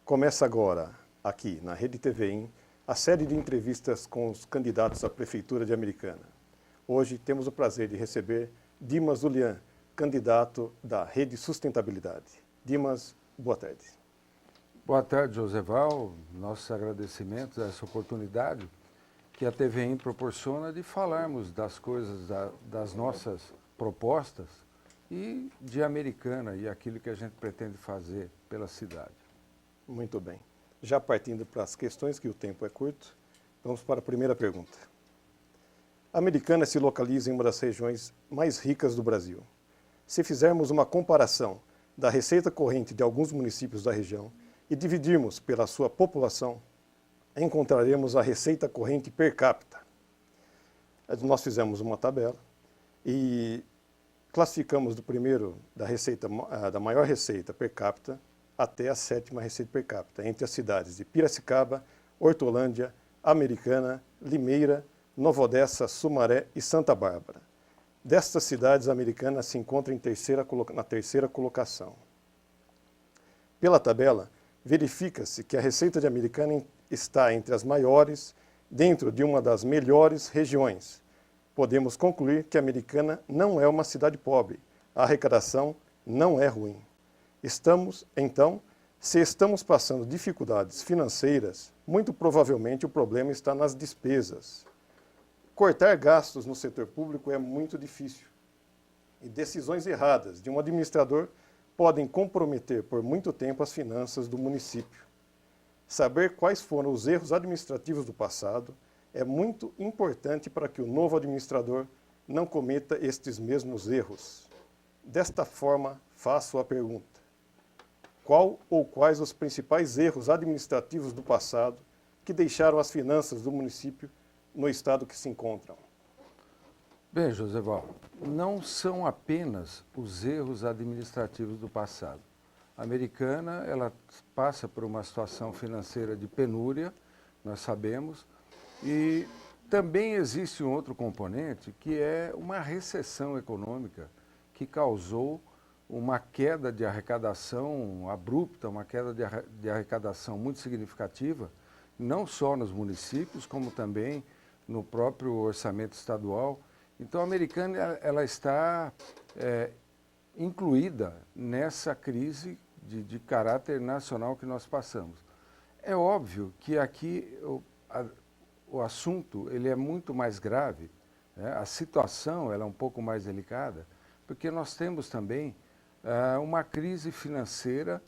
Começa agora, aqui na Rede TVim, a série de entrevistas com os candidatos à Prefeitura de Americana. Hoje temos o prazer de receber Dimas Ulian, candidato da Rede Sustentabilidade. Dimas, boa tarde. Boa tarde, Joseval. Nossos agradecimentos a essa oportunidade que a TVim proporciona de falarmos das coisas, das nossas propostas e de Americana e aquilo que a gente pretende fazer pela cidade. Muito bem. Já partindo para as questões, que o tempo é curto, vamos para a primeira pergunta. A Americana se localiza em uma das regiões mais ricas do Brasil. Se fizermos uma comparação da receita corrente de alguns municípios da região e dividirmos pela sua população, encontraremos a receita corrente per capita. Nós fizemos uma tabela e classificamos do primeiro da maior receita per capita até a sétima receita per capita, entre as cidades de Piracicaba, Hortolândia, Americana, Limeira, Nova Odessa, Sumaré e Santa Bárbara. Destas cidades, a Americana se encontra na terceira colocação. Pela tabela, verifica-se que a receita de Americana está entre as maiores, dentro de uma das melhores regiões. Podemos concluir que a Americana não é uma cidade pobre. A arrecadação não é ruim. Se estamos passando dificuldades financeiras, muito provavelmente o problema está nas despesas. Cortar gastos no setor público é muito difícil. E decisões erradas de um administrador podem comprometer por muito tempo as finanças do município. Saber quais foram os erros administrativos do passado é muito importante para que o novo administrador não cometa estes mesmos erros. Desta forma, faço a pergunta: qual ou quais os principais erros administrativos do passado que deixaram as finanças do município no estado que se encontram? Bem, Joseval, não são apenas os erros administrativos do passado. A Americana, ela passa por uma situação financeira de penúria, nós sabemos, e também existe um outro componente que é uma recessão econômica que causou uma queda de arrecadação abrupta, uma queda de arrecadação muito significativa, não só nos municípios, como também no próprio orçamento estadual. Então, a Americana ela está incluída nessa crise de caráter nacional que nós passamos. É óbvio que aqui o assunto ele é muito mais grave, né? A situação ela é um pouco mais delicada, porque nós temos também uma crise financeira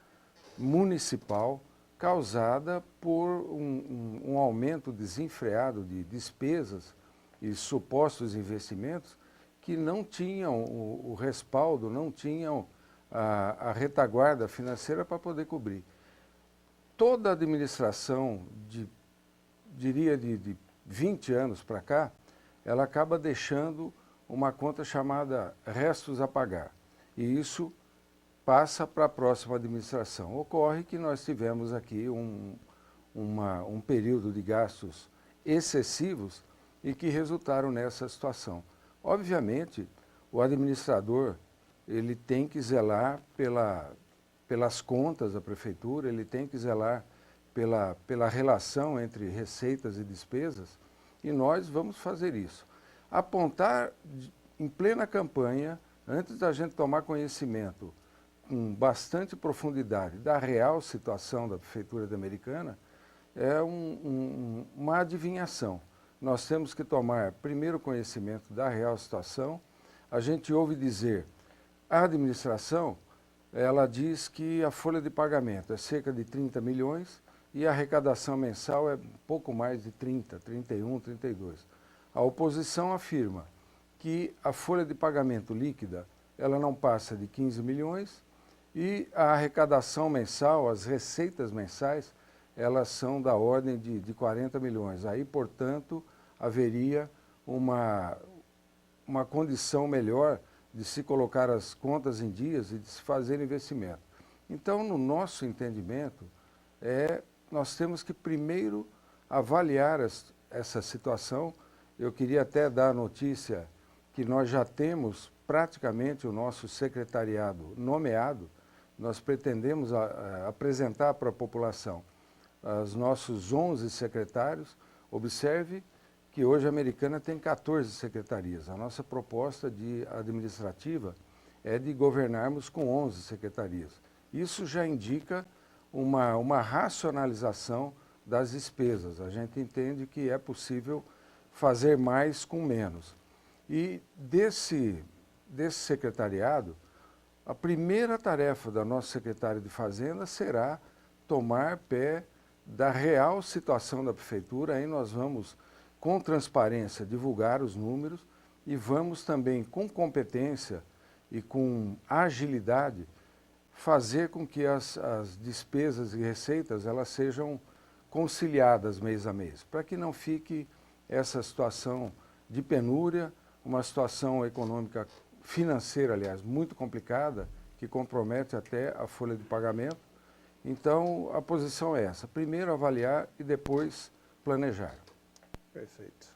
municipal causada por um aumento desenfreado de despesas e supostos investimentos que não tinham o respaldo, não tinham a retaguarda financeira para poder cobrir. Toda a administração, diria de 20 anos para cá, ela acaba deixando uma conta chamada restos a pagar. E isso passa para a próxima administração. Ocorre que nós tivemos aqui um período de gastos excessivos e que resultaram nessa situação. Obviamente, o administrador ele tem que zelar pelas contas da prefeitura, ele tem que zelar pela relação entre receitas e despesas, e nós vamos fazer isso. Apontar em plena campanha, antes da gente tomar conhecimento com bastante profundidade da real situação da Prefeitura de Americana, é uma adivinhação. Nós temos que tomar primeiro conhecimento da real situação. A gente ouve dizer, a administração, ela diz que a folha de pagamento é cerca de 30 milhões e a arrecadação mensal é pouco mais de 30, 31, 32. A oposição afirma que a folha de pagamento líquida ela não passa de 15 milhões e a arrecadação mensal, as receitas mensais, elas são da ordem de 40 milhões. Aí, portanto, haveria uma condição melhor de se colocar as contas em dias e de se fazer investimento. Então, no nosso entendimento, nós temos que primeiro avaliar essa situação. Eu queria até dar a notícia que nós já temos praticamente o nosso secretariado nomeado. nós pretendemos apresentar para a população os nossos 11 secretários. Observe que hoje a Americana tem 14 secretarias. A nossa proposta administrativa é de governarmos com 11 secretarias. Isso já indica uma racionalização das despesas. A gente entende que é possível fazer mais com menos. E desse secretariado, a primeira tarefa da nossa secretária de Fazenda será tomar pé da real situação da prefeitura. Aí nós vamos, com transparência, divulgar os números e vamos também, com competência e com agilidade, fazer com que as despesas e receitas elas sejam conciliadas mês a mês, para que não fique essa situação de penúria, uma situação econômica, financeira, aliás, muito complicada, que compromete até a folha de pagamento. Então, a posição é essa: primeiro avaliar e depois planejar. Perfeito.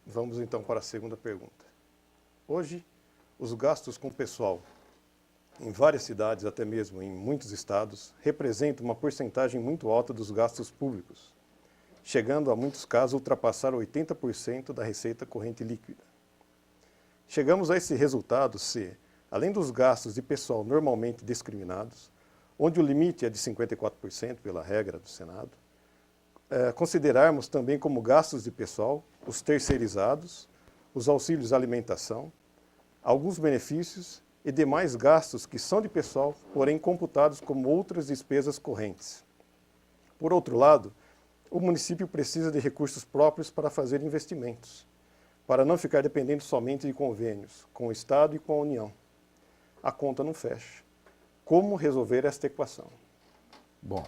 Vamos então para a segunda pergunta. Hoje, os gastos com pessoal em várias cidades, até mesmo em muitos estados, representam uma porcentagem muito alta dos gastos públicos, chegando a muitos casos a ultrapassar 80% da receita corrente líquida. Chegamos a esse resultado se, além dos gastos de pessoal normalmente discriminados, onde o limite é de 54% pela regra do Senado, considerarmos também como gastos de pessoal os terceirizados, os auxílios à alimentação, alguns benefícios e demais gastos que são de pessoal, porém computados como outras despesas correntes. Por outro lado, o município precisa de recursos próprios para fazer investimentos, para não ficar dependendo somente de convênios com o Estado e com a União. A conta não fecha. Como resolver esta equação? Bom,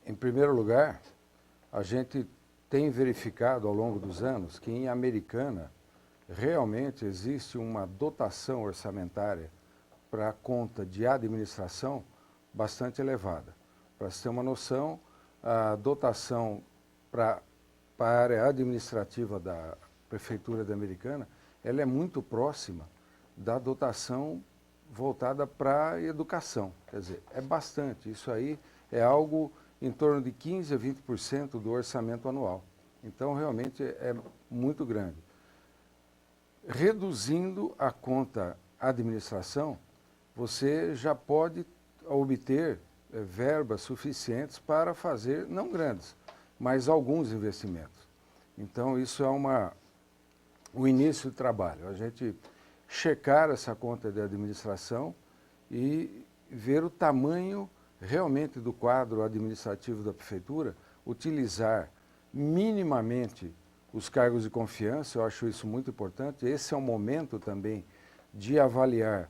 em primeiro lugar, a gente tem verificado ao longo dos anos que em Americana realmente existe uma dotação orçamentária para a conta de administração bastante elevada. Para se ter uma noção, a dotação para a área administrativa da Prefeitura de Americana, ela é muito próxima da dotação voltada para a educação. Quer dizer, é bastante. Isso aí é algo em torno de 15% a 20% do orçamento anual. Então, realmente, é muito grande. Reduzindo a conta administração, você já pode obter verbas suficientes para fazer, não grandes, mas alguns investimentos. Então, isso é o início do trabalho. A gente checar essa conta de administração e ver o tamanho realmente do quadro administrativo da prefeitura, utilizar minimamente os cargos de confiança. Eu acho isso muito importante. Esse é o momento também de avaliar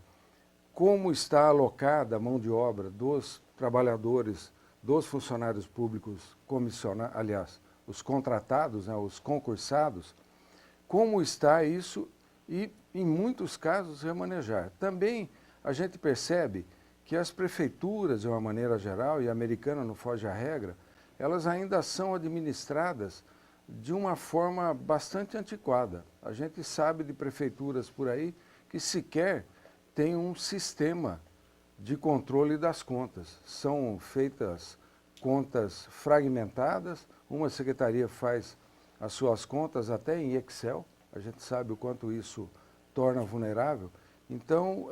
como está alocada a mão de obra dos trabalhadores, dos funcionários públicos comissionados, aliás, os contratados, né, os concursados, como está isso e, em muitos casos, remanejar. Também a gente percebe que as prefeituras, de uma maneira geral, e a Americana não foge à regra, elas ainda são administradas de uma forma bastante antiquada. A gente sabe de prefeituras por aí que sequer tem um sistema de controle das contas. São feitas contas fragmentadas, uma secretaria faz as suas contas até em Excel, a gente sabe o quanto isso torna vulnerável. Então,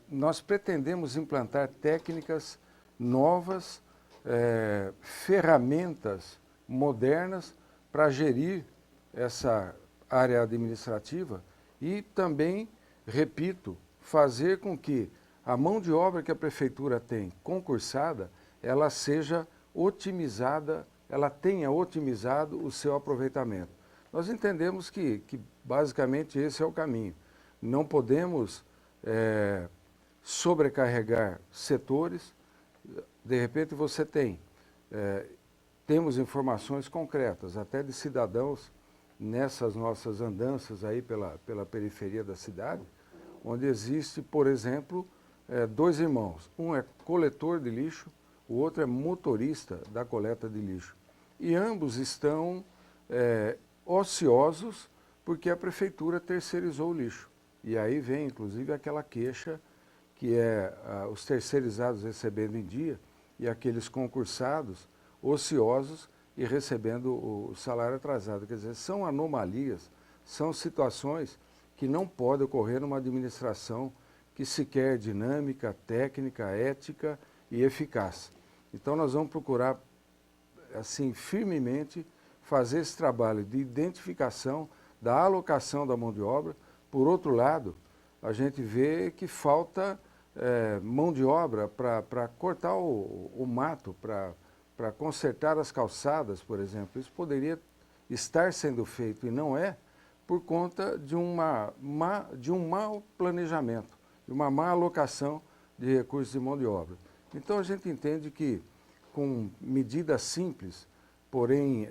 nós pretendemos implantar técnicas novas, ferramentas modernas para gerir essa área administrativa e também, repito, fazer com que a mão de obra que a prefeitura tem concursada, ela seja otimizada, ela tenha otimizado o seu aproveitamento. Nós entendemos que basicamente esse é o caminho. Não podemos sobrecarregar setores. De repente você temos informações concretas, até de cidadãos nessas nossas andanças aí pela periferia da cidade, onde existe, por exemplo, dois irmãos. Um é coletor de lixo, o outro é motorista da coleta de lixo. E ambos estão ociosos porque a prefeitura terceirizou o lixo. E aí vem, inclusive, aquela queixa que é os terceirizados recebendo em dia e aqueles concursados ociosos e recebendo o salário atrasado. Quer dizer, são anomalias, são situações que não podem ocorrer numa administração que se quer dinâmica, técnica, ética e eficaz. Então nós vamos procurar, assim, firmemente fazer esse trabalho de identificação da alocação da mão de obra. Por outro lado, a gente vê que falta mão de obra para cortar o mato, para consertar as calçadas, por exemplo. Isso poderia estar sendo feito e não é, por conta de um mau planejamento, de uma má alocação de recursos de mão de obra. Então a gente entende que com medidas simples, porém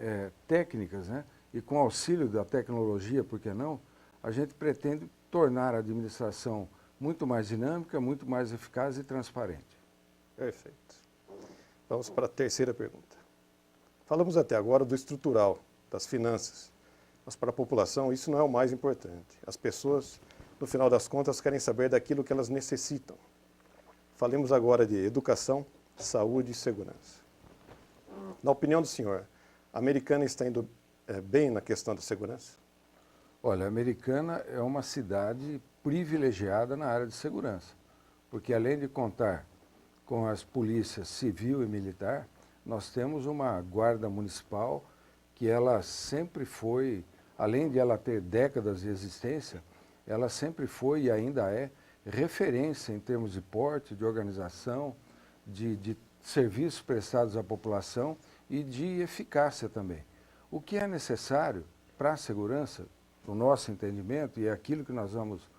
técnicas, né, e com auxílio da tecnologia, por que não, a gente pretende tornar a administração muito mais dinâmica, muito mais eficaz e transparente. Perfeito. Vamos para a terceira pergunta. Falamos até agora do estrutural, das finanças, mas para a população isso não é o mais importante. As pessoas, no final das contas, querem saber daquilo que elas necessitam. Falemos agora de educação, saúde e segurança. Na opinião do senhor, a Americana está indo bem na questão da segurança? Olha, a Americana é uma cidade privilegiada na área de segurança, porque além de contar com as polícias civil e militar, nós temos uma guarda municipal que ela sempre foi, além de ela ter décadas de existência, ela sempre foi e ainda é referência em termos de porte, de organização, de serviços prestados à população e de eficácia também. O que é necessário para a segurança, no nosso entendimento, e é aquilo que nós vamos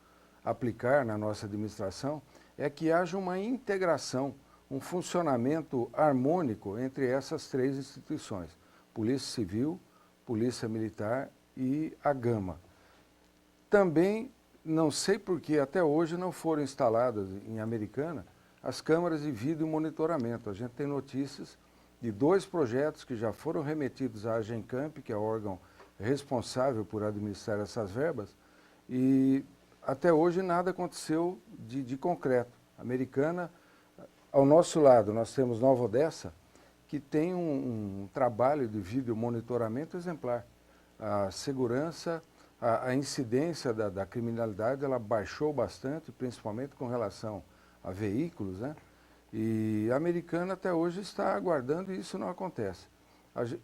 aplicar na nossa administração, é que haja uma integração, um funcionamento harmônico entre essas três instituições, Polícia Civil, Polícia Militar e a Gama. Também, não sei por que até hoje não foram instaladas em Americana as câmaras de vídeo monitoramento. A gente tem notícias de 2 projetos que já foram remetidos à Agencamp, que é o órgão responsável por administrar essas verbas, e até hoje nada aconteceu de concreto. Americana, ao nosso lado, nós temos Nova Odessa, que tem um trabalho de vídeo monitoramento exemplar. A segurança, a incidência da criminalidade, ela baixou bastante, principalmente com relação a veículos, né? E a Americana até hoje está aguardando e isso não acontece.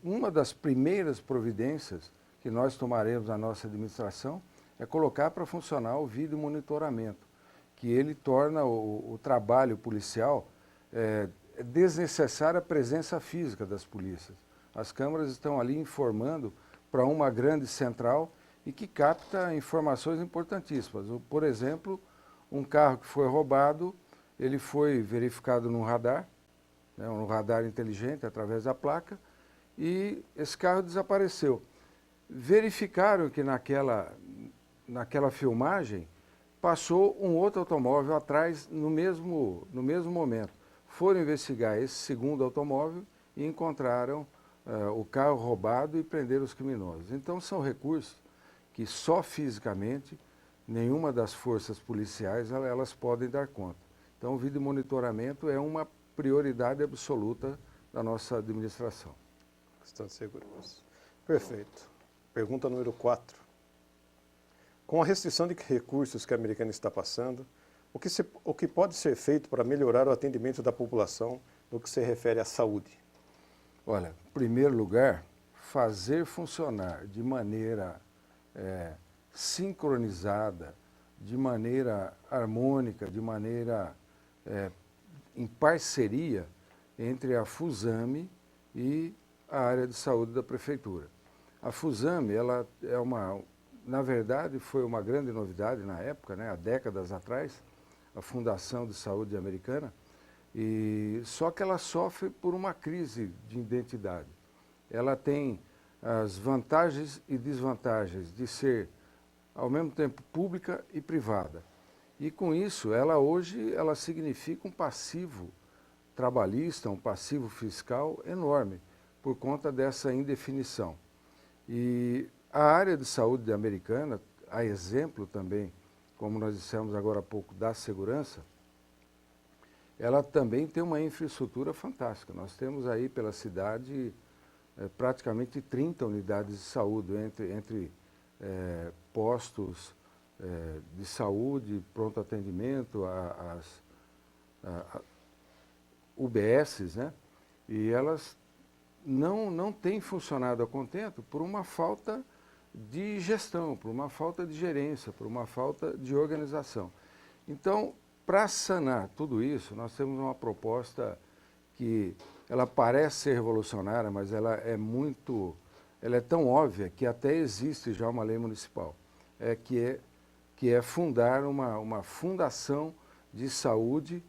Uma das primeiras providências que nós tomaremos na nossa administração é colocar para funcionar o vídeo monitoramento, que ele torna o trabalho policial desnecessária a presença física das polícias. As câmaras estão ali informando para uma grande central e que capta informações importantíssimas. Por exemplo, um carro que foi roubado, ele foi verificado no radar, né, um radar inteligente através da placa, e esse carro desapareceu. Verificaram que naquela filmagem passou um outro automóvel atrás no mesmo momento. Foram investigar esse segundo automóvel e encontraram o carro roubado e prenderam os criminosos. Então são recursos que só fisicamente nenhuma das forças policiais elas podem dar conta. Então o vídeo monitoramento é uma prioridade absoluta da nossa administração. Questão de segurança. Perfeito. Pergunta número 4. Com a restrição de recursos que a Americana está passando, o que pode ser feito para melhorar o atendimento da população no que se refere à saúde? Olha, em primeiro lugar, fazer funcionar de maneira sincronizada, de maneira harmônica, de maneira em parceria entre a FUSAME e a área de saúde da Prefeitura. A FUSAME, ela na verdade, foi uma grande novidade na época, né, há décadas atrás, a Fundação de Saúde Americana, só que ela sofre por uma crise de identidade. Ela tem as vantagens e desvantagens de ser, ao mesmo tempo, pública e privada. E com isso, hoje ela significa um passivo trabalhista, um passivo fiscal enorme, por conta dessa indefinição. E a área de saúde americana, a exemplo também, como nós dissemos agora há pouco, da segurança, ela também tem uma infraestrutura fantástica. Nós temos aí pela cidade praticamente 30 unidades de saúde, entre postos de saúde, pronto atendimento, as UBSs, né? E elas não têm funcionado a contento por uma falta de gestão, por uma falta de gerência, por uma falta de organização. Então, para sanar tudo isso, nós temos uma proposta que ela parece ser revolucionária, mas ela é tão óbvia que até existe já uma lei municipal, que é fundar uma fundação de saúde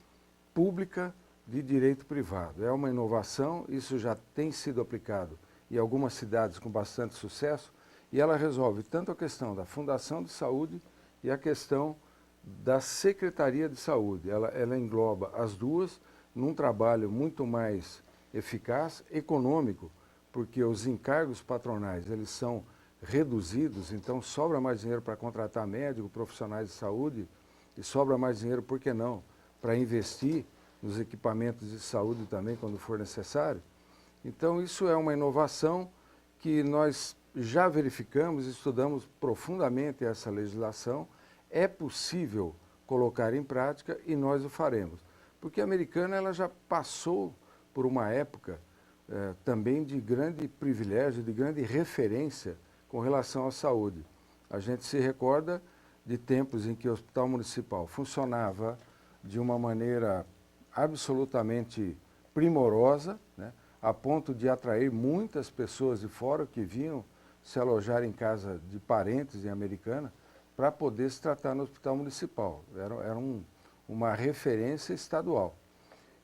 pública de direito privado. É uma inovação, isso já tem sido aplicado em algumas cidades com bastante sucesso, e ela resolve tanto a questão da fundação de saúde e a questão da Secretaria de Saúde. Ela engloba as duas num trabalho muito mais eficaz, econômico, porque os encargos patronais eles são reduzidos, então sobra mais dinheiro para contratar médico, profissionais de saúde, e sobra mais dinheiro, por que não, para investir nos equipamentos de saúde também, quando for necessário. Então, isso é uma inovação que nós já verificamos, estudamos profundamente essa legislação. É possível colocar em prática e nós o faremos. Porque a Americana ela já passou por uma época também de grande privilégio, de grande referência com relação à saúde. A gente se recorda de tempos em que o Hospital Municipal funcionava de uma maneira absolutamente primorosa, né, a ponto de atrair muitas pessoas de fora que vinham se alojar em casa de parentes em Americana para poder se tratar no Hospital Municipal. Era uma referência estadual.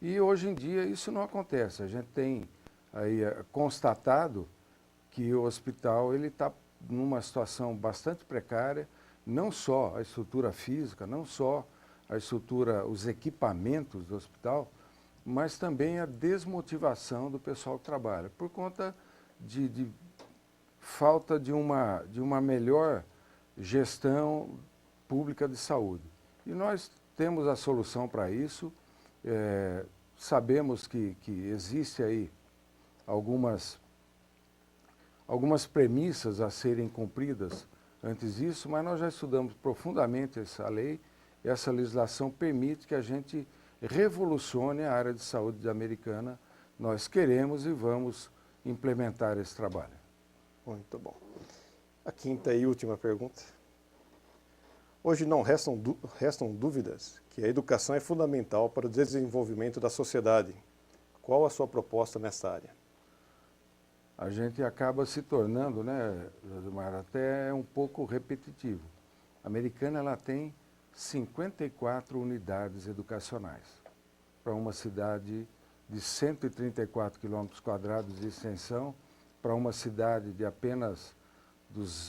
E hoje em dia isso não acontece. A gente tem aí constatado que o hospital está numa situação bastante precária, não só a estrutura física, não só a estrutura, os equipamentos do hospital, mas também a desmotivação do pessoal que trabalha, por conta de falta de uma melhor gestão pública de saúde. E nós temos a solução para isso, sabemos que existe aí algumas premissas a serem cumpridas antes disso, mas nós já estudamos profundamente essa lei, e essa legislação permite que a gente revolucione a área de saúde da Americana. Nós queremos e vamos implementar esse trabalho. Muito bom. A quinta e última pergunta. Hoje não restam dúvidas que a educação é fundamental para o desenvolvimento da sociedade. Qual a sua proposta nessa área? A gente acaba se tornando, né, Josimar, até um pouco repetitivo. A Americana ela tem 54 unidades educacionais para uma cidade de 134 quilômetros quadrados de extensão, para uma cidade de apenas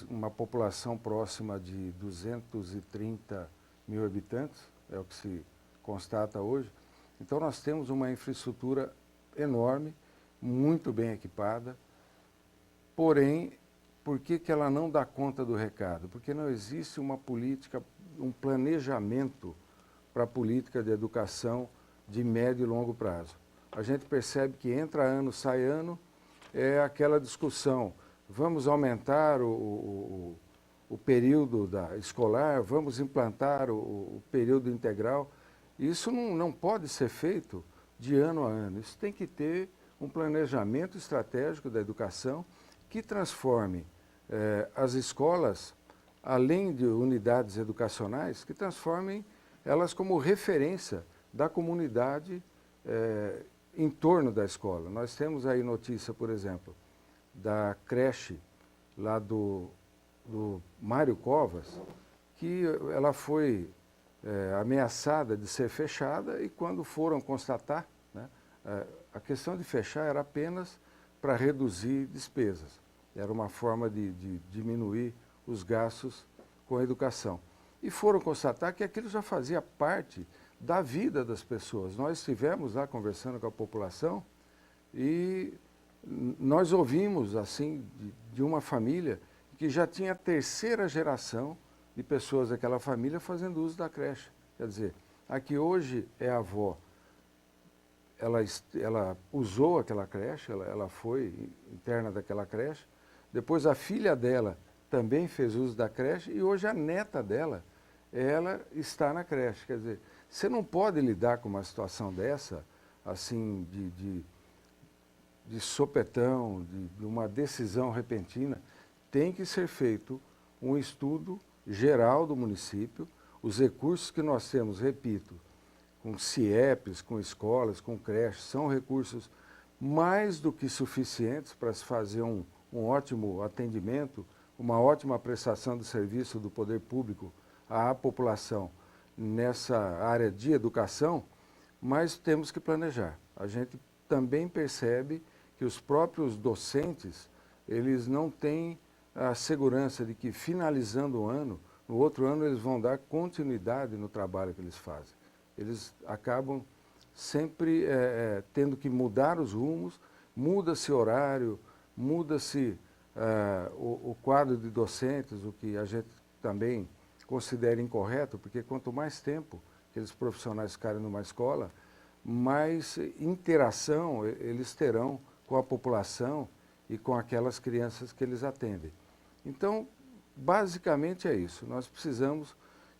uma população próxima de 230 mil habitantes, é o que se constata hoje. Então nós temos uma infraestrutura enorme, muito bem equipada, porém, por que ela não dá conta do recado? Porque não existe uma política, um planejamento para a política de educação de médio e longo prazo. A gente percebe que entra ano, sai ano, é aquela discussão, vamos aumentar o período escolar, vamos implantar o período integral. Isso não pode ser feito de ano a ano. Isso tem que ter um planejamento estratégico da educação que transforme as escolas, além de unidades educacionais, que transformem elas como referência da comunidade em torno da escola. Nós temos aí notícia, por exemplo, da creche lá do Mário Covas, que ela foi ameaçada de ser fechada e quando foram constatar, né, a questão de fechar era apenas para reduzir despesas. Era uma forma de diminuir os gastos com a educação. E foram constatar que aquilo já fazia parte da vida das pessoas. Nós estivemos lá conversando com a população e nós ouvimos, assim, de uma família que já tinha a terceira geração de pessoas daquela família fazendo uso da creche. Quer dizer, a que hoje é avó ela usou aquela creche, ela foi interna daquela creche. Depois a filha dela também fez uso da creche e hoje a neta dela, ela está na creche. Quer dizer, você não pode lidar com uma situação dessa, assim, de sopetão, de uma decisão repentina. Tem que ser feito um estudo geral do município, os recursos que nós temos, repito, com CIEPs, com escolas, com creches, são recursos mais do que suficientes para se fazer um ótimo atendimento, uma ótima prestação de serviço do poder público à população nessa área de educação, mas temos que planejar. A gente também percebe que os próprios docentes, eles não têm a segurança de que, finalizando o ano, no outro ano eles vão dar continuidade no trabalho que eles fazem. Eles acabam sempre tendo que mudar os rumos, muda-se horário, muda-se o quadro de docentes, o que a gente também considera incorreto, porque quanto mais tempo aqueles profissionais ficarem numa escola, mais interação eles terão com a população e com aquelas crianças que eles atendem. Então, basicamente é isso. Nós precisamos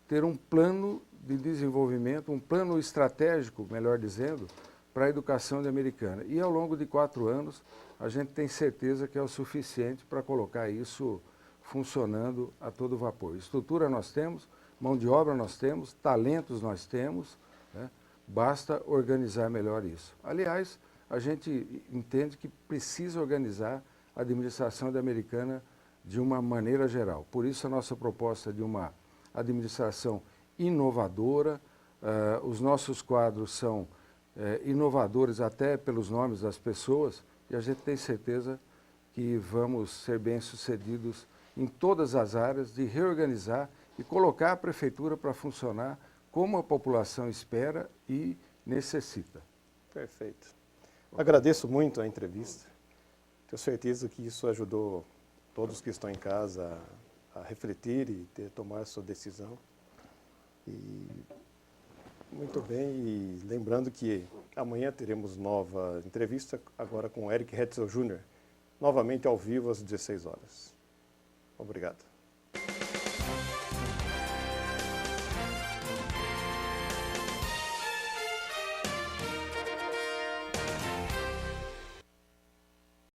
ter um plano de desenvolvimento, um plano estratégico, melhor dizendo, para a educação de Americana. E ao longo de 4 anos, a gente tem certeza que é o suficiente para colocar isso funcionando a todo vapor. Estrutura nós temos, mão de obra nós temos, talentos nós temos, né? Basta organizar melhor isso. Aliás, a gente entende que precisa organizar a administração da Americana de uma maneira geral. Por isso a nossa proposta de uma administração inovadora, os nossos quadros são inovadores até pelos nomes das pessoas e a gente tem certeza que vamos ser bem-sucedidos em todas as áreas de reorganizar e colocar a prefeitura para funcionar como a população espera e necessita. Perfeito. Agradeço muito a entrevista. Tenho certeza que isso ajudou todos que estão em casa a refletir e tomar sua decisão. E muito bem, e lembrando que amanhã teremos nova entrevista, agora com o Eric Hetzel Jr., novamente ao vivo às 16 horas. Obrigado.